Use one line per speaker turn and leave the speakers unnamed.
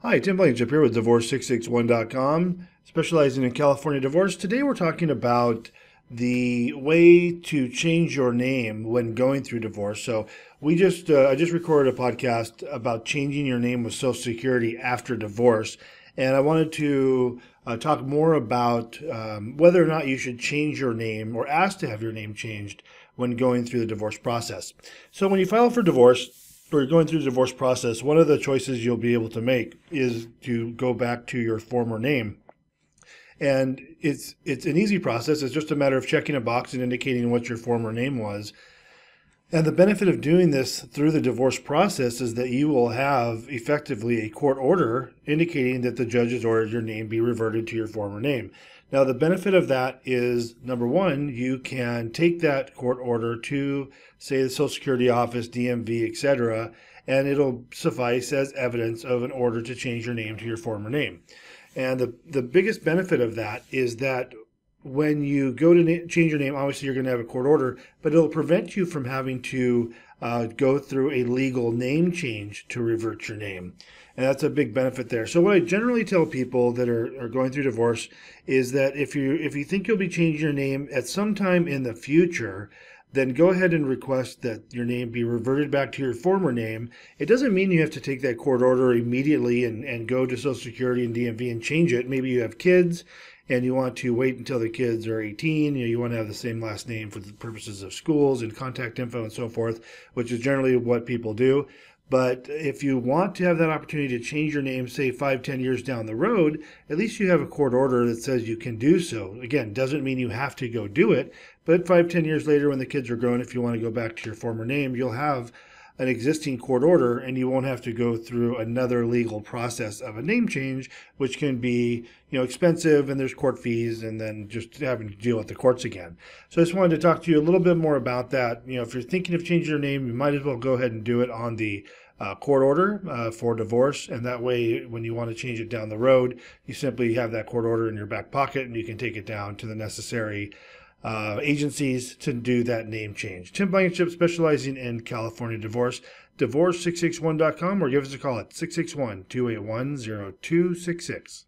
Hi, Tim Blankenship here with Divorce661.com, specializing in California divorce. Today we're talking about the way to change your name when going through divorce. So I just recorded a podcast about changing your name with Social Security after divorce, and I wanted to talk more about whether or not you should change your name or ask to have your name changed when going through the divorce process. So when you file for divorce, or you're going through the divorce process, one of the choices you'll be able to make is to go back to your former name. And it's an easy process. It's just a matter of checking a box and indicating what your former name was. And the benefit of doing this through the divorce process is that you will have effectively a court order indicating that the judge has ordered your name be reverted to your former name. Now, the benefit of that is, number one, you can take that court order to, say, the Social Security office, DMV, etc., and it'll suffice as evidence of an order to change your name to your former name. And the biggest benefit of that is that when you go to change your name, obviously you're going to have a court order, but it'll prevent you from having to go through a legal name change to revert your name. And that's a big benefit there. So what I generally tell people that are going through divorce is that if you think you'll be changing your name at some time in the future, then go ahead and request that your name be reverted back to your former name. It doesn't mean you have to take that court order immediately and go to Social Security and DMV and change it. Maybe you have kids and you want to wait until the kids are 18. You want to have the same last name for the purposes of schools and contact info and so forth, which is generally what people do. But if you want to have that opportunity to change your name, say 5, 10 years down the road, at least you have a court order that says you can do so. Again, doesn't mean you have to go do it, but 5, 10 years later when the kids are grown, if you want to go back to your former name, you'll have an existing court order and you won't have to go through another legal process of a name change, which can be, expensive, and there's court fees, and then just having to deal with the courts again. So I just wanted to talk to you a little bit more about that. If you're thinking of changing your name, you might as well go ahead and do it on the court order for divorce, and that way when you want to change it down the road, you simply have that court order in your back pocket and you can take it down to the necessary agencies to do that name change. Tim Blankenship, specializing in California divorce. Divorce661.com, or give us a call at 661-281-0266.